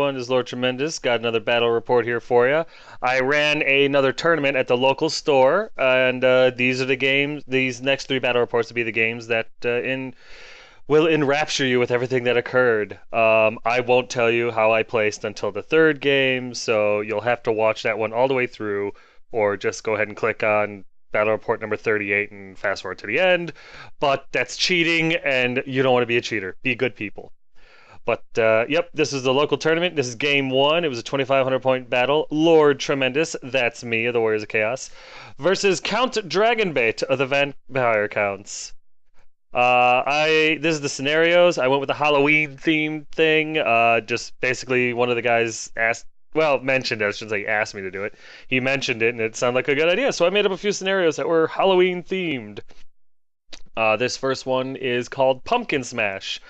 everyone? This is Lord Tremendous. Got another battle report here for you. I ran another tournament at the local store, and these are the games. These next three battle reports will be the games that will enrapture you with everything that occurred. I won't tell you how I placed until the third game, so you'll have to watch that one all the way through, or just go ahead and click on battle report number 38 and fast forward to the end. But that's cheating, and you don't want to be a cheater. Be good people. But, yep, this is the local tournament. This is game one. It was a 2,500 point battle. Lord Tremendous, that's me, of the Warriors of Chaos, versus Count Dragonbait of the Vampire Counts. This is the scenarios. I went with the Halloween themed thing. Just basically one of the guys mentioned it. I shouldn't say asked me to do it. He mentioned it, and it sounded like a good idea. So I made up a few scenarios that were Halloween themed. This first one is called Pumpkin Smash.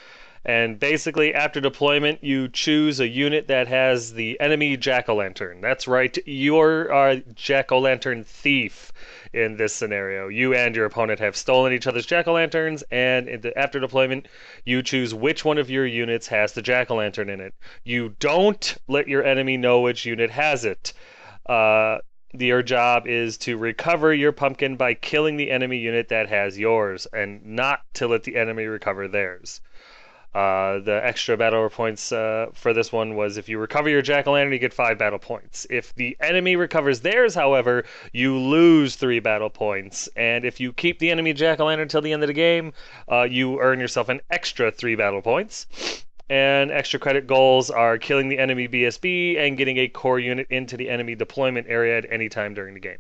And basically, after deployment, you choose a unit that has the enemy jack-o'-lantern. That's right, you're a jack-o'-lantern thief in this scenario. You and your opponent have stolen each other's jack-o'-lanterns, and after deployment, you choose which one of your units has the jack-o'-lantern in it. You don't let your enemy know which unit has it. Your job is to recover your pumpkin by killing the enemy unit that has yours, and not to let the enemy recover theirs. The extra battle points for this one was if you recover your jack-o'-lantern, you get 5 battle points. If the enemy recovers theirs, however, you lose 3 battle points. And if you keep the enemy jack-o'-lantern until the end of the game, you earn yourself an extra 3 battle points. And extra credit goals are killing the enemy BSB and getting a core unit into the enemy deployment area at any time during the game.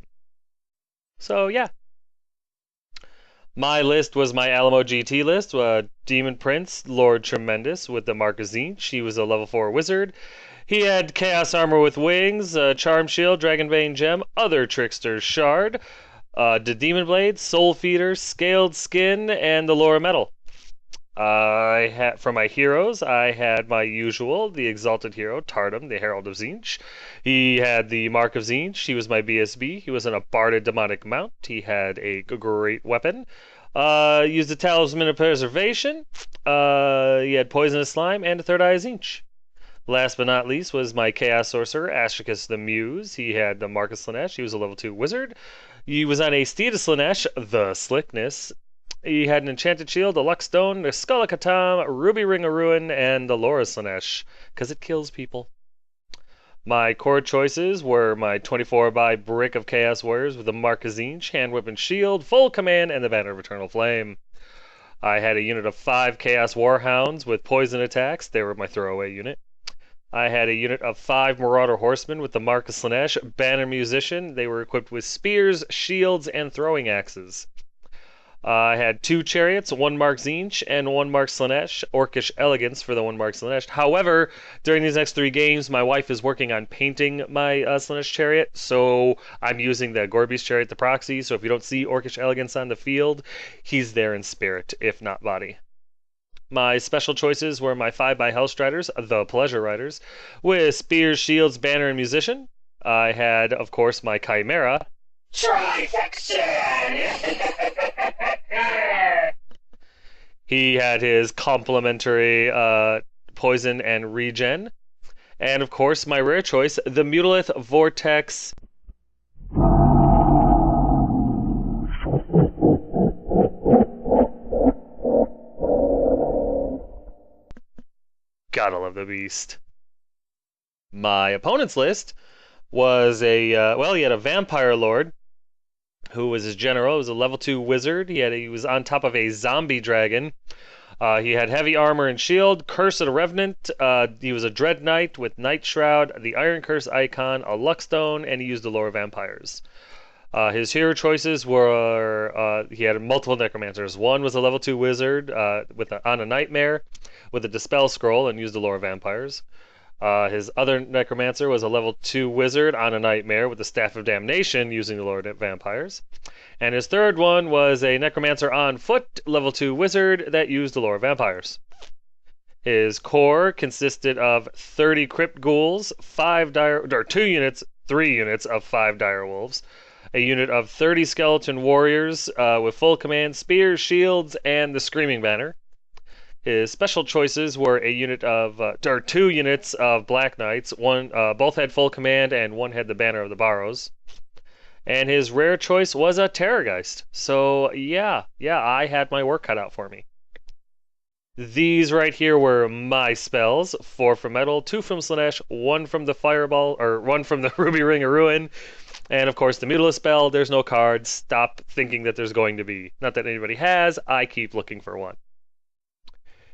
So, yeah. My list was my Alamo GT list. Demon Prince, Lord Tremendous with the Mark of Tzeentch. He was a level 4 wizard. He had Chaos Armor with Wings, Charm Shield, Dragonbane Gem, Other Trickster's Shard, the Demon Blade, Soul Feeder, Scaled Skin, and the Laura Metal. For my heroes, I had my usual, the Exalted Hero, Tardum, the Herald of Tzeentch. He had the Mark of Tzeentch. He was my BSB. He was on a Barded Demonic Mount. He had a great weapon. Used the Talisman of Preservation. He had Poisonous Slime and a Third Eye of Tzeentch. Last but not least was my Chaos Sorcerer, Astricus the Muse. He had the Mark of Slaanesh. He was a level 2 wizard. He was on a Steed of Slaanesh, the Slickness. He had an Enchanted Shield, a Luck Stone, a Skull of Katam, Ruby Ring of Ruin, and the Laura Slaanesh, because it kills people. My core choices were my 24x Brick of Chaos Warriors with the Mark of Tzeentch, Hand Whip and Shield, Full Command, and the Banner of Eternal Flame. I had a unit of 5 Chaos Warhounds with poison attacks. They were my throwaway unit. I had a unit of 5 Marauder Horsemen with the Mark of Slaanesh, Banner Musician. They were equipped with spears, shields, and throwing axes. I had 2 chariots, 1 Mark Tzeentch and 1 Mark Slaanesh, Orcish Elegance for the 1 Mark Slaanesh. However, during these next 3 games, my wife is working on painting my Slaanesh chariot, so I'm using the Gorby's chariot, the proxy, so if you don't see Orcish Elegance on the field, he's there in spirit, if not body. My special choices were my 5x Hellstriders, the Pleasure Riders, with Spears, Shields, Banner, and Musician. I had, of course, my Chimera, Trifection! He had his complementary poison and regen. And of course, my rare choice, the Mutalith Vortex. Gotta love the beast. My opponent's list was he had a Vampire Lord, who was his general. He was a level 2 wizard. He was on top of a zombie dragon. He had heavy armor and shield, Curse of the Revenant. He was a Dread Knight with Night Shroud, the Iron Curse icon, a Luckstone, and he used the Lore of Vampires. His hero choices were he had multiple necromancers. One was a level 2 wizard on a nightmare with a Dispel Scroll and used the Lore of Vampires. His other necromancer was a level 2 wizard on a nightmare with the Staff of Damnation using the Lord of Vampires. And his third one was a necromancer on foot, level 2 wizard that used the Lore of Vampires. His core consisted of 30 Crypt Ghouls, 3 units of 5 Dire Wolves, a unit of 30 Skeleton Warriors with full command, spears, shields, and the Screaming Banner. His special choices were a unit of, or two units of Black Knights. One, both had full command, and one had the Banner of the Barrows. And his rare choice was a Terrorgeist. So yeah, I had my work cut out for me. These right here were my spells: four from Metal, two from Slanesh, one from the Fireball, or one from the Ruby Ring of Ruin, and of course the Mutilus spell. There's no cards. Stop thinking that there's going to be. Not that anybody has. I keep looking for one.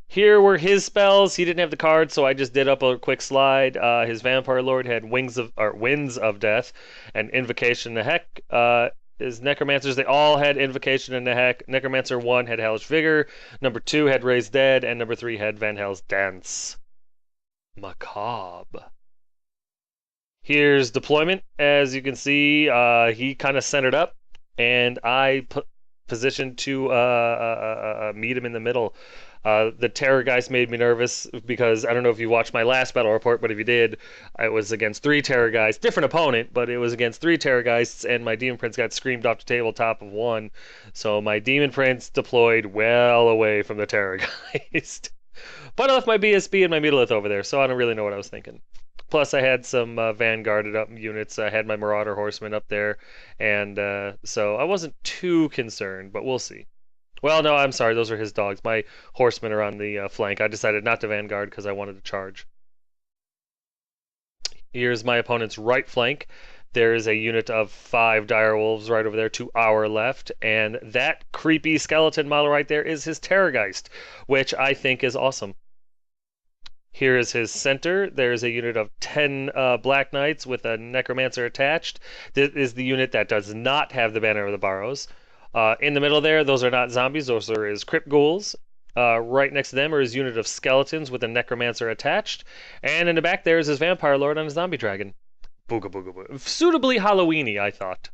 Here were his spells. He didn't have the cards, so I just did up a quick slide. His Vampire Lord had Winds of Death and Invocation to Heck. His Necromancers, they all had Invocation in the Heck. Necromancer 1 had Hellish Vigor. Number 2 had Raise Dead. And number 3 had Van Hell's Dance. Macabre. Here's deployment. As you can see, he kind of centered up, and I positioned to meet him in the middle. The Terrorgeist made me nervous because I don't know if you watched my last battle report, but if you did, I was against 3 Terrorgeists. Different opponent, but it was against 3 Terrorgeists, and my Demon Prince got screamed off the tabletop of 1. So my Demon Prince deployed well away from the Terrorgeist. But I left my BSB and my Mutilith over there, so I don't really know what I was thinking. Plus, I had some vanguarded up units. I had my Marauder Horsemen up there, and so I wasn't too concerned, but we'll see. Well, no, I'm sorry. Those are his dogs. My horsemen are on the flank. I decided not to vanguard because I wanted to charge. Here's my opponent's right flank. There is a unit of 5 direwolves right over there to our left, and that creepy skeleton model right there is his Terrorgeist, which I think is awesome. Here is his center. There's a unit of 10 Black Knights with a Necromancer attached. This is the unit that does not have the Banner of the Barrows. In the middle there, those are not zombies, those are his Crypt Ghouls. Right next to them are his unit of skeletons with a Necromancer attached. And in the back there is his Vampire Lord on his Zombie Dragon. Booga booga booga. Suitably Halloweeny, I thought.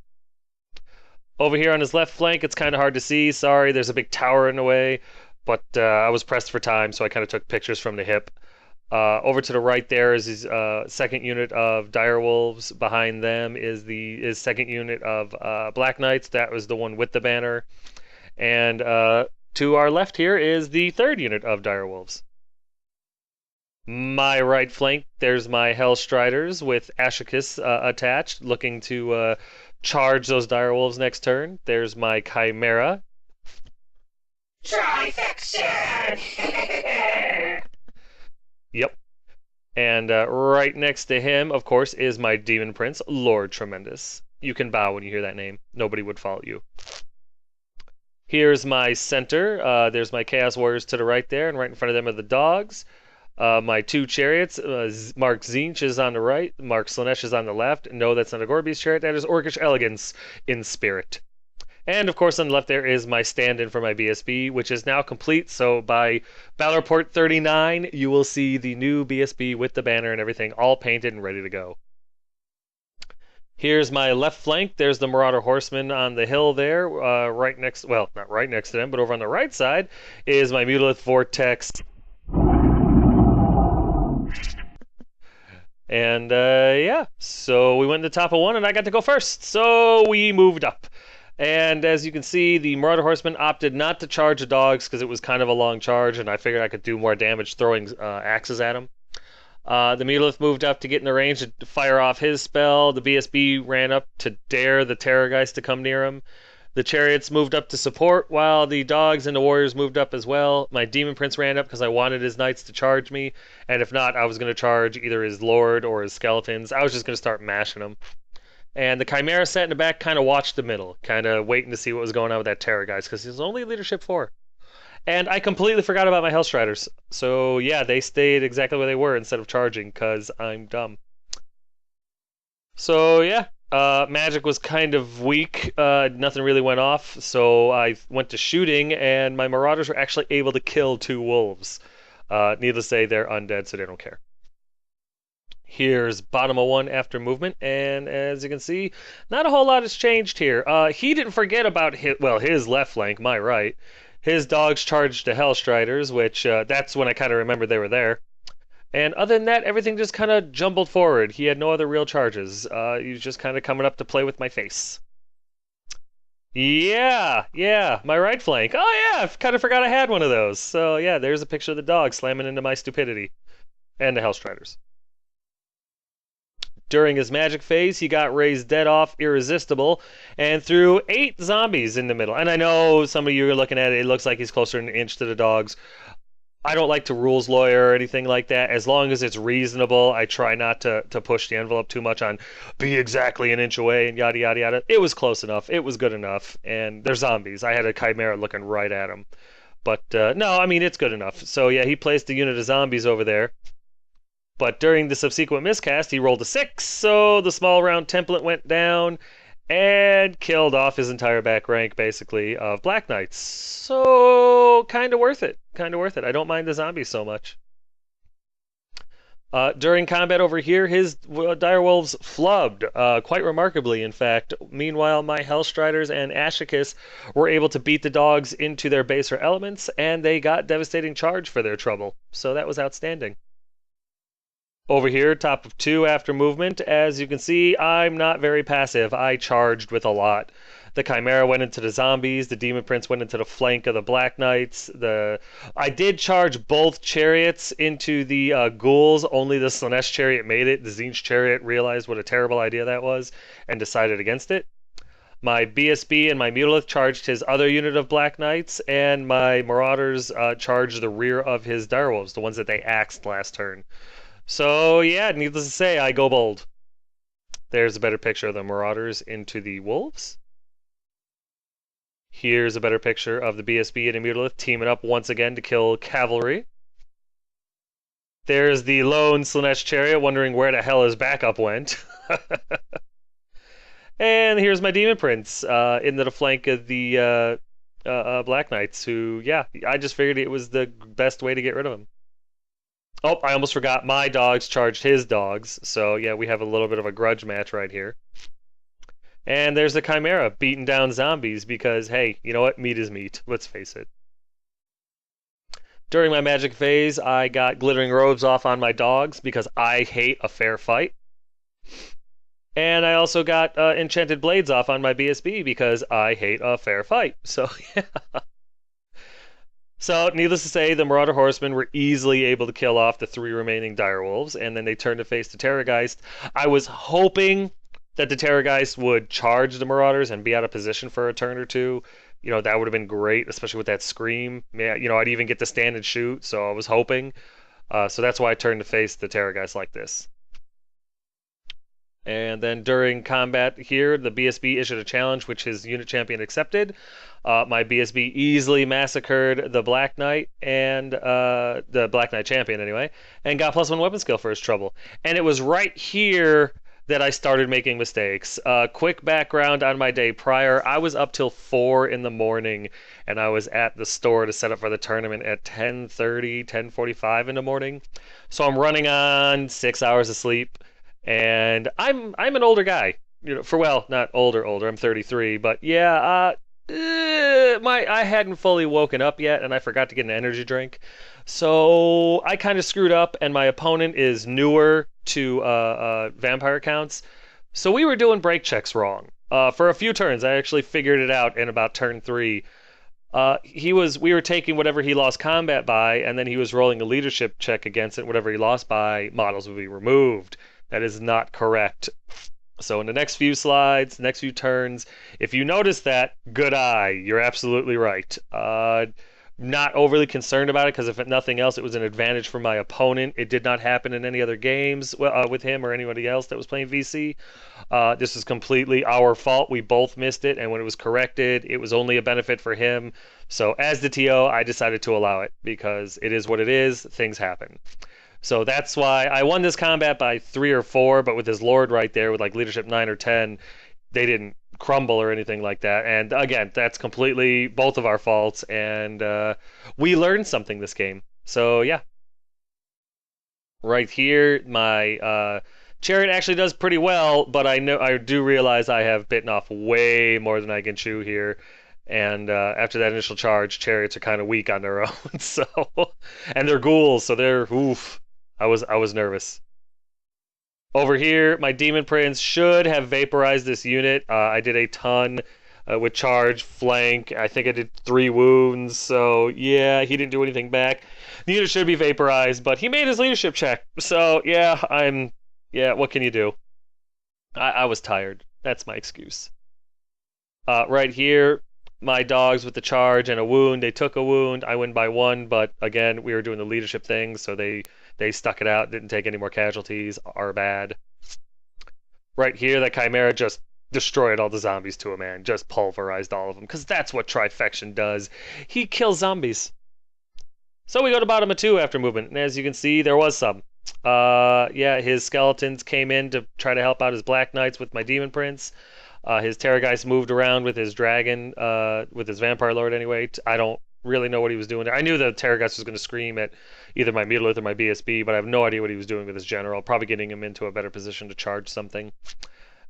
Over here on his left flank, it's kind of hard to see. Sorry, there's a big tower in the way. But I was pressed for time, so I kind of took pictures from the hip. Over to the right there is his second unit of Direwolves. Behind them is his second unit of Black Knights. That was the one with the banner. And to our left here is the third unit of Direwolves. My right flank, there's my Hellstriders with Ashikis attached, looking to charge those Direwolves next turn. There's my Chimera. Trifection! Yep. And right next to him, of course, is my Demon Prince, Lord Tremendous. You can bow when you hear that name. Nobody would follow you. Here's my center. There's my Chaos Warriors to the right there, and right in front of them are the dogs. My 2 chariots, Mark Zinch is on the right, Mark Slanesh is on the left. No, that's not a Gorby's chariot. That is Orcish Elegance in spirit. And of course on the left there is my stand-in for my BSB, which is now complete. So by Battle Report 39, you will see the new BSB with the banner and everything all painted and ready to go. Here's my left flank. There's the Marauder Horsemen on the hill there, right next, well, not right next to them, but over on the right side is my Mutilith Vortex. And yeah, so we went to the top of 1 and I got to go first. So we moved up. And as you can see, the Marauder Horseman opted not to charge the dogs because it was kind of a long charge, and I figured I could do more damage throwing axes at him. The Mutilith moved up to get in the range to fire off his spell. The BSB ran up to dare the Terrorgeist to come near him. The Chariots moved up to support, while the dogs and the Warriors moved up as well. My Demon Prince ran up because I wanted his Knights to charge me, and if not, I was going to charge either his Lord or his Skeletons. I was just going to start mashing them. And the Chimera sat in the back, kind of watched the middle, kind of waiting to see what was going on with that Terrorgeist, because he's only leadership 4. And I completely forgot about my Hellstriders. So yeah, they stayed exactly where they were instead of charging, because I'm dumb. So yeah, magic was kind of weak. Nothing really went off, so I went to shooting, and my Marauders were actually able to kill 2 wolves. Needless to say, they're undead, so they don't care. Here's bottom of 1 after movement, and as you can see, not a whole lot has changed here. He didn't forget about his left flank, my right. His dogs charged the Hellstriders, which that's when I kind of remembered they were there. And other than that, everything just kind of jumbled forward. He had no other real charges. He was just kind of coming up to play with my face. Yeah, my right flank. Oh yeah, I kind of forgot I had one of those. So yeah, there's a picture of the dog slamming into my stupidity and the Hellstriders. During his magic phase, he got raised dead off irresistible and threw 8 zombies in the middle. And I know some of you are looking at it, it looks like he's closer than an inch to the dogs. I don't like to rules lawyer or anything like that. As long as it's reasonable, I try not to push the envelope too much on be exactly an inch away and yada yada yada. It was close enough. It was good enough. And they're zombies. I had a chimera looking right at them. But no, I mean, it's good enough. So yeah, he placed a unit of zombies over there. But during the subsequent miscast, he rolled a 6, so the small round template went down and killed off his entire back rank, basically, of Black Knights. So, kind of worth it. Kind of worth it. I don't mind the zombies so much. During combat over here, his direwolves flubbed, quite remarkably, in fact. Meanwhile, my Hellstriders and Ashicus were able to beat the dogs into their baser elements, and they got devastating charge for their trouble. So that was outstanding. Over here, top of 2 after movement. As you can see, I'm not very passive. I charged with a lot. The Chimera went into the zombies. The Demon Prince went into the flank of the Black Knights. I did charge both chariots into the ghouls. Only the Slanesh chariot made it. The Tzeentch chariot realized what a terrible idea that was and decided against it. My BSB and my Mutalith charged his other unit of Black Knights, and my Marauders charged the rear of his Direwolves, the ones that they axed last turn. So yeah, needless to say, I go bold. There's a better picture of the Marauders into the Wolves. Here's a better picture of the BSB and Mutalith teaming up once again to kill cavalry. There's the lone Slanesh chariot wondering where the hell his backup went. And here's my Demon Prince into the flank of the Black Knights, who, yeah, I just figured it was the best way to get rid of him. Oh, I almost forgot. My dogs charged his dogs. So, yeah, we have a little bit of a grudge match right here. And there's the Chimera beating down zombies because, hey, you know what? Meat is meat. Let's face it. During my magic phase, I got glittering robes off on my dogs because I hate a fair fight. And I also got enchanted blades off on my BSB because I hate a fair fight. So, yeah. So, needless to say, the Marauder Horsemen were easily able to kill off the 3 remaining Direwolves, and then they turned to face the Terrorgeist. I was hoping that the Terrorgeist would charge the Marauders and be out of position for a turn or two. You know, that would have been great, especially with that scream. Yeah, you know, I'd even get to stand and shoot, so I was hoping. So that's why I turned to face the Terrorgeist like this. And then during combat here, the BSB issued a challenge, which his unit champion accepted. My BSB easily massacred the Black Knight and the Black Knight champion anyway, and got +1 weapon skill for his trouble. And it was right here that I started making mistakes. Quick background on my day prior: I was up till 4 in the morning, and I was at the store to set up for the tournament at 10:30, 10:45 in the morning. So I'm running on 6 hours of sleep. And I'm an older guy, you know, not older. I'm 33, but yeah, I hadn't fully woken up yet, and I forgot to get an energy drink, so I kind of screwed up. And my opponent is newer to vampire counts, so we were doing break checks wrong. For a few turns, I actually figured it out in about turn 3. We were taking whatever he lost combat by, and then he was rolling a leadership check against it. Whatever he lost by, models would be removed. That is not correct. So in the next few slides, next few turns, if you notice that, good eye. You're absolutely right. Not overly concerned about it because if nothing else, it was an advantage for my opponent. It did not happen in any other games with him or anybody else that was playing VC. This is completely our fault. We both missed it, and when it was corrected, it was only a benefit for him. So as the TO, I decided to allow it because it is what it is. Things happen. So that's why I won this combat by 3 or 4, but with his Lord right there with like leadership 9 or 10, they didn't crumble or anything like that. And again, that's completely both of our faults, and we learned something this game. So yeah. Right here, my chariot actually does pretty well, but I do realize I have bitten off way more than I can chew here. And after that initial charge, chariots are kind of weak on their own. So, and they're ghouls, so they're oof. I was nervous. Over here, my Demon Prince should have vaporized this unit. I did a ton with charge, flank. I think I did 3 wounds, so yeah, he didn't do anything back. The unit should be vaporized, but he made his leadership check. So yeah, yeah, what can you do? I was tired. That's my excuse. Right here, my dogs with the charge and a wound. They took a wound. I win by 1, but again, we were doing the leadership thing, so they stuck it out. Didn't take any more casualties. Are bad. Right here, that Chimera just destroyed all the zombies to a man. Just pulverized all of them, because that's what Trifection does. He kills zombies. So we go to bottom of 2 after movement, and as you can see, there was some. Yeah, his skeletons came in to try to help out his Black Knights with my Demon Prince. His Terrorgeist moved around with his dragon, with his Vampire Lord anyway. I don't really know what he was doing there. I knew the Terrorgeist was going to scream at either my Mutolith or my BSB, but I have no idea what he was doing with his general. Probably getting him into a better position to charge something.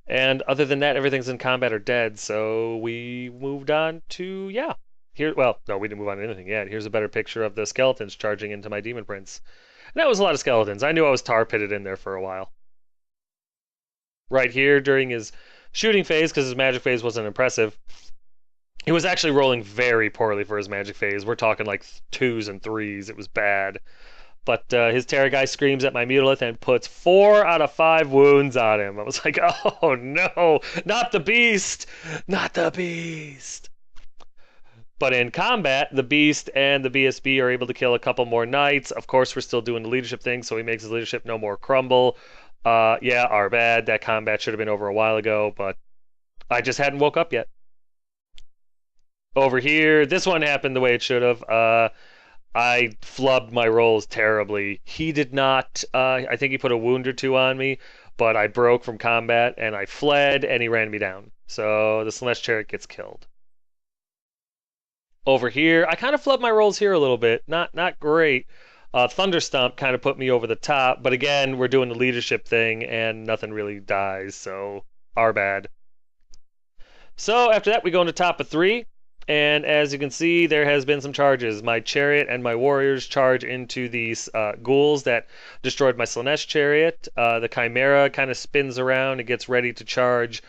And other than that, everything's in combat or dead, so we moved on to, yeah. Here, well, no, we didn't move on to anything yet. Here's a better picture of the skeletons charging into my Demon Prince. And that was a lot of skeletons. I knew I was tar pitted in there for a while. Right here, during his shooting phase, because his magic phase wasn't impressive, he was actually rolling very poorly for his magic phase. We're talking like 2s and 3s. It was bad. But his Terrorgeist screams at my Mutolith and puts 4 out of 5 wounds on him. I was like, oh no, not the beast! Not the beast! But in combat, the Beast and the BSB are able to kill a couple more knights. Of course, we're still doing the leadership thing, so he makes his leadership no more crumble. Yeah, our bad. That combat should have been over a while ago, but I just hadn't woke up yet. Over here, this one happened the way it should have. I flubbed my rolls terribly. He did not. I think he put a wound or 2 on me, but I broke from combat, and I fled, and he ran me down. So the Celeste Chariot gets killed. Over here, I kind of flubbed my rolls here a little bit. Not great. Thunderstomp kind of put me over the top, but again, we're doing the leadership thing, and nothing really dies, so our bad. So after that, we go into top of 3, and as you can see, there has been some charges. My Chariot and my Warriors charge into these ghouls that destroyed my Slanesh Chariot. The Chimera kind of spins around and gets ready to charge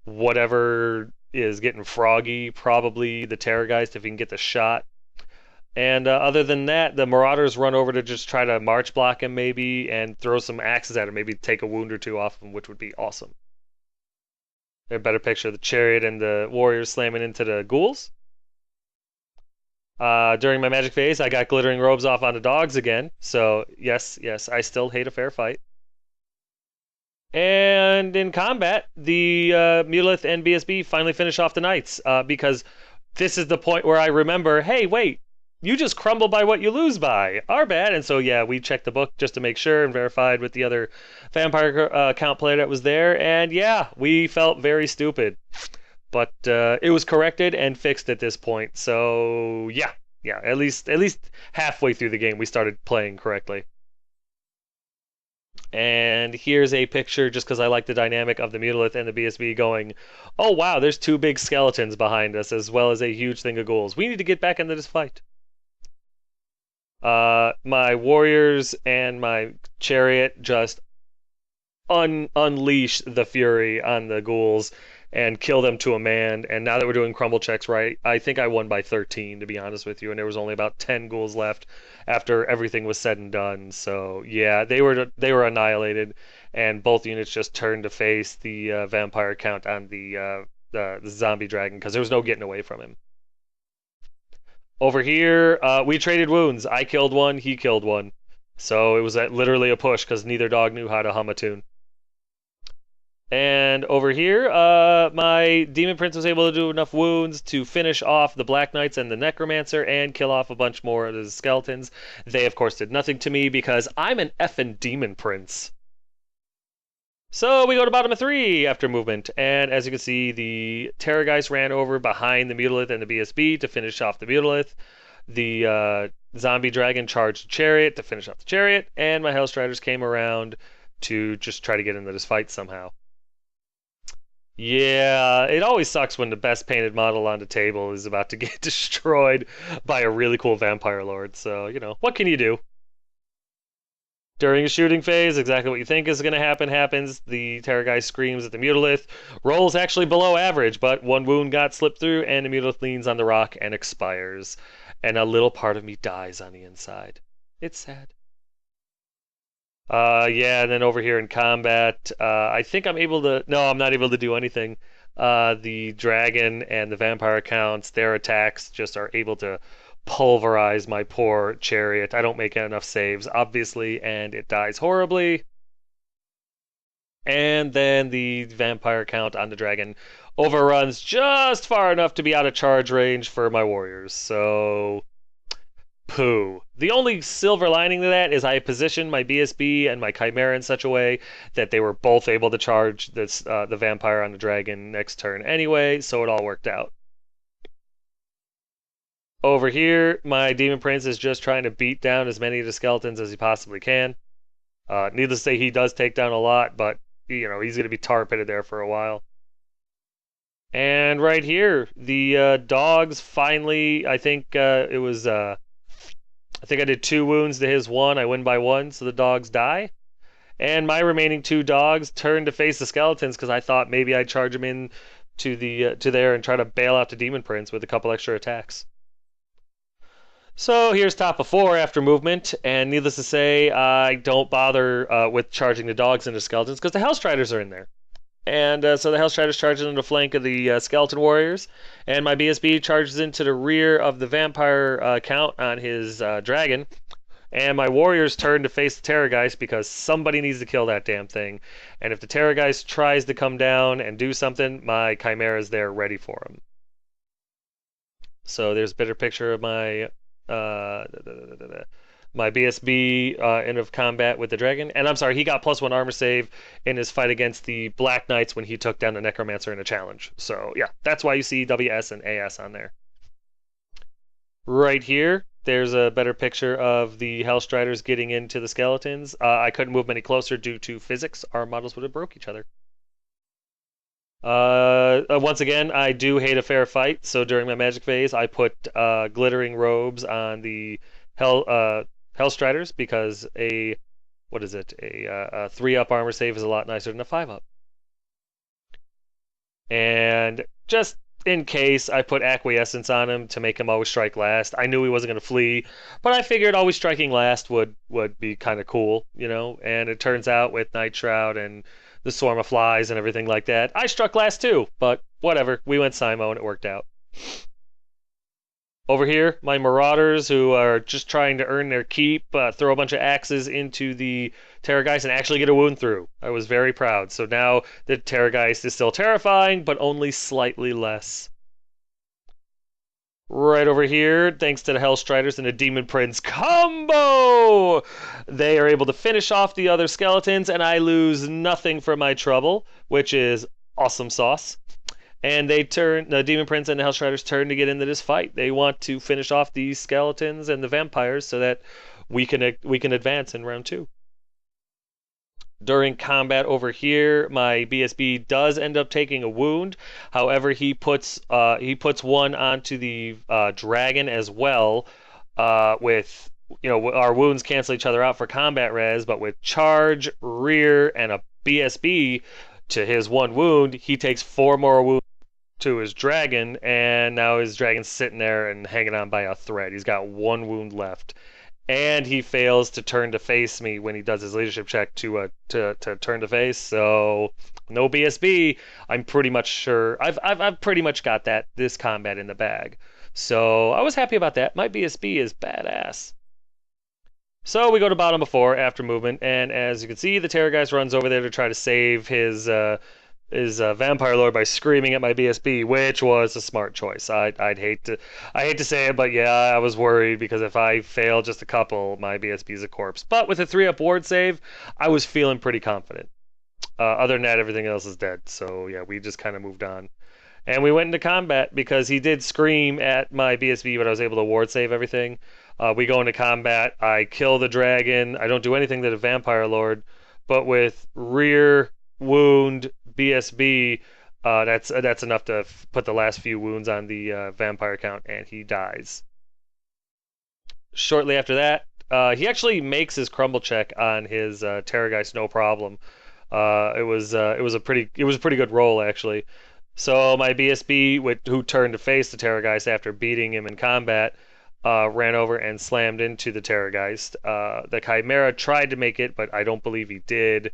whatever is getting froggy, probably the Terrorgeist if he can get the shot. And other than that, the Marauders run over to just try to march block him maybe and throw some axes at him, maybe take a wound or 2 off him, which would be awesome. A better picture of the Chariot and the Warriors slamming into the ghouls. During my magic phase, I got glittering robes off on the dogs again. So yes, I still hate a fair fight. And in combat, the Mutolith and BSB finally finish off the knights because this is the point where I remember, hey, wait, you just crumble by what you lose by. Our bad. And so, yeah, we checked the book just to make sure and verified with the other vampire count player that was there. And yeah, we felt very stupid. But it was corrected and fixed at this point. So yeah, at least halfway through the game, we started playing correctly. And here's a picture, just because I like the dynamic of the Mutolith and the BSB going, oh wow, there's 2 big skeletons behind us, as well as a huge thing of ghouls. We need to get back into this fight. My Warriors and my Chariot just unleash the fury on the ghouls and kill them to a man. And now that we're doing crumble checks right, I think I won by 13, to be honest with you, and there was only about 10 ghouls left after everything was said and done. So yeah, they were annihilated, and both units just turned to face the vampire count on the zombie dragon because there was no getting away from him. Over here, we traded wounds. I killed one, he killed one. So it was literally a push because neither dog knew how to hum a tune. And over here, my Demon Prince was able to do enough wounds to finish off the Black Knights and the Necromancer and kill off a bunch more of the skeletons. They, of course, did nothing to me because I'm an effing Demon Prince. So we go to bottom of 3 after movement, and as you can see, the Terrorgeist ran over behind the Mutolith and the BSB to finish off the Mutolith. The Zombie Dragon charged the Chariot to finish off the Chariot, and my Hellstriders came around to just try to get into this fight somehow. Yeah, it always sucks when the best painted model on the table is about to get destroyed by a really cool Vampire Lord, so, you know, what can you do? During a shooting phase, exactly what you think is going to happen happens. The Terrorgeist screams at the Mutalith. Rolls actually below average, but one wound got slipped through, and the Mutalith leans on the rock and expires. And a little part of me dies on the inside. It's sad. Yeah, and then over here in combat, I think I'm able to. No, I'm not able to do anything. The dragon and the vampire accounts, their attacks just are able to pulverize my poor chariot. I don't make enough saves, obviously, and it dies horribly. And then the vampire count on the dragon overruns just far enough to be out of charge range for my warriors. So poo. The only silver lining to that is I positioned my BSB and my Chimera in such a way that they were both able to charge the vampire on the dragon next turn anyway, so it all worked out. Over here, my Demon Prince is just trying to beat down as many of the skeletons as he possibly can. Needless to say, he does take down a lot, but he's going to be tar pitted there for a while. And right here, the dogs finally, I think it was I think I did 2 wounds to his 1. I win by 1, so the dogs die. And my remaining 2 dogs turn to face the skeletons because I thought maybe I'd charge them in to there and try to bail out the Demon Prince with a couple extra attacks. So here's top of 4 after movement, and needless to say, I don't bother with charging the dogs into skeletons because the Hellstriders are in there. And so the Hellstriders charges into the flank of the Skeleton Warriors, and my BSB charges into the rear of the Vampire count on his dragon, and my Warriors turn to face the Terrorgeist because somebody needs to kill that damn thing. And if the Terrorgeist tries to come down and do something, my Chimera's there ready for him. So there's a better picture of my my BSB end of combat with the dragon. And I'm sorry, he got +1 armor save in his fight against the Black Knights when he took down the Necromancer in a challenge. So yeah, that's why you see WS and AS on there. Right here, there's a better picture of the Hellstriders getting into the skeletons. I couldn't move any closer due to physics. Our models would have broke each other. Once again, I do hate a fair fight, so during my magic phase, I put glittering robes on the Hellstriders because a 3-up armor save is a lot nicer than a 5-up. And just in case, I put acquiescence on him to make him always strike last. I knew he wasn't going to flee, but I figured always striking last would be kind of cool, And it turns out with Night Shroud and the swarm of flies and everything like that, I struck last too, but whatever. We went Simo and it worked out. Over here, my Marauders, who are just trying to earn their keep, throw a bunch of axes into the Terrorgeist and actually get a wound through. I was very proud. So now the Terrorgeist is still terrifying, but only slightly less. Right over here, thanks to the Hellstriders and the Demon Prince combo, they are able to finish off the other skeletons, and I lose nothing for my trouble, which is awesome sauce. And the Demon Prince and the Hellstriders turn to get into this fight. They want to finish off these skeletons and the vampires so that we can advance in round 2. During combat over here, my BSB does end up taking a wound. However, he puts one onto the dragon as well. With our wounds cancel each other out for combat res, but with charge, rear, and a BSB to his 1 wound, he takes 4 more wounds to his dragon, and now his dragon's sitting there and hanging on by a thread. He's got 1 wound left. And he fails to turn to face me when he does his leadership check to turn to face. So no BSB. I'm pretty much sure I've pretty much got this combat in the bag. So I was happy about that. My BSB is badass. So we go to bottom of 4 after movement, and as you can see, the Terrorgeist runs over there to try to save his Vampire Lord by screaming at my BSB, which was a smart choice. I hate to say it, but yeah, I was worried because if I fail just a couple, my BSB is a corpse. But with a 3-up ward save, I was feeling pretty confident. Other than that, everything else is dead. So yeah, we just kind of moved on. And we went into combat because he did scream at my BSB, but I was able to ward save everything. We go into combat. I kill the dragon. I don't do anything to the Vampire Lord, but with rear wound BSB, that's enough to put the last few wounds on the vampire count, and he dies. Shortly after that, He actually makes his crumble check on his Terrorgeist no problem. It was a pretty good roll actually. So my BSB, who turned to face the Terrorgeist after beating him in combat, ran over and slammed into the Terrorgeist. The Chimera tried to make it, but I don't believe he did.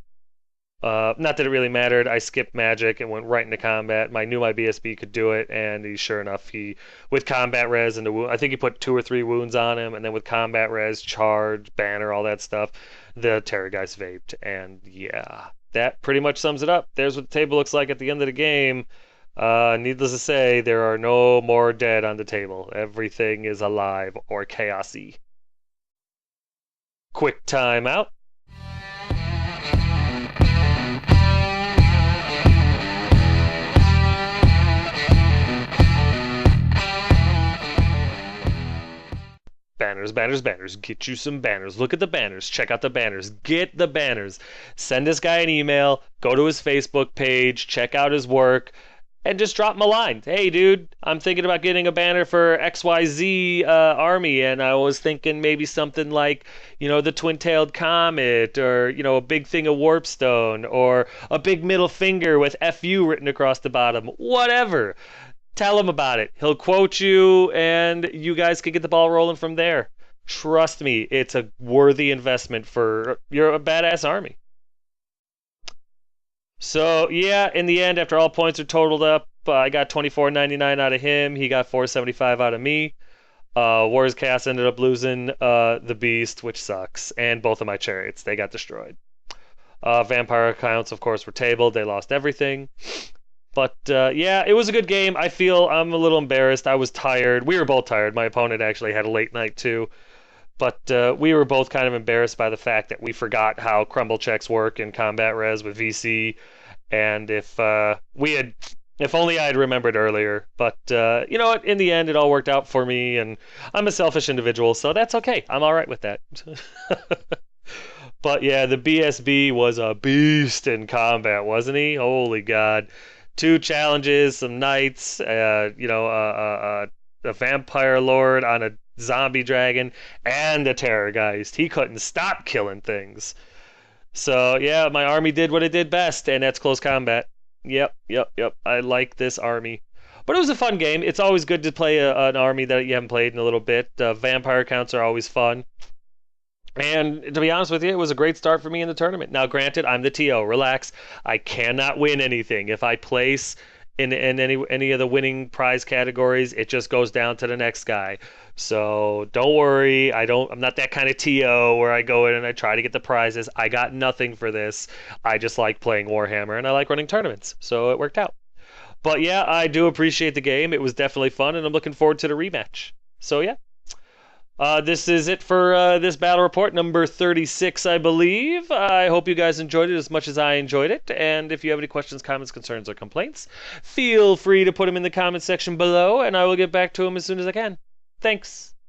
Not that it really mattered. I skipped magic and went right into combat. I knew my BSB could do it, and sure enough, he with combat res and the wound. I think he put 2 or 3 wounds on him, and then with combat res, charge, banner, all that stuff, the Terrorgeist vaped, and yeah, that pretty much sums it up. There's what the table looks like at the end of the game. Needless to say, there are no more dead on the table. Everything is alive or chaosy. Quick time out. Banners, banners, banners. Get you some banners. Look at the banners. Check out the banners. Get the banners. Send this guy an email. Go to his Facebook page. Check out his work. And just drop him a line. Hey, dude, I'm thinking about getting a banner for XYZ Army, and I was thinking maybe something like, the twin-tailed comet, or, a big thing of warpstone, or a big middle finger with FU written across the bottom. Whatever. Tell him about it. He'll quote you, and you guys can get the ball rolling from there. Trust me, it's a worthy investment for a badass army. So, yeah, in the end, after all points are totaled up, I got $24.99 out of him. He got $4.75 out of me. Warriors Chaos ended up losing the Beast, which sucks, and both of my chariots. They got destroyed. Vampire accounts, of course, were tabled. They lost everything. But, yeah, it was a good game. I feel I'm a little embarrassed. I was tired. We were both tired. My opponent actually had a late night, too. But we were both kind of embarrassed by the fact that we forgot how crumble checks work in combat res with VC. And if only I had remembered earlier. But you know what? In the end, it all worked out for me. And I'm a selfish individual, so that's okay. I'm all right with that. But yeah, the BSB was a beast in combat, wasn't he? Holy God. 2 challenges, some knights, a vampire lord on a zombie dragon, and a Terrorgeist. He couldn't stop killing things. So, yeah, my army did what it did best, and that's close combat. Yep. I like this army. But it was a fun game. It's always good to play an army that you haven't played in a little bit. Vampire counts are always fun. And to be honest with you, it was a great start for me in the tournament. Now, granted, I'm the TO. Relax. I cannot win anything. If I place in any of the winning prize categories, it just goes down to the next guy. So don't worry. I'm not that kind of TO where I go in and I try to get the prizes. I got nothing for this. I just like playing Warhammer and I like running tournaments. So it worked out. But yeah, I do appreciate the game. It was definitely fun, and I'm looking forward to the rematch. So yeah. This is it for this battle report, number 36, I believe. I hope you guys enjoyed it as much as I enjoyed it. And if you have any questions, comments, concerns, or complaints, feel free to put them in the comment section below, and I will get back to them as soon as I can. Thanks.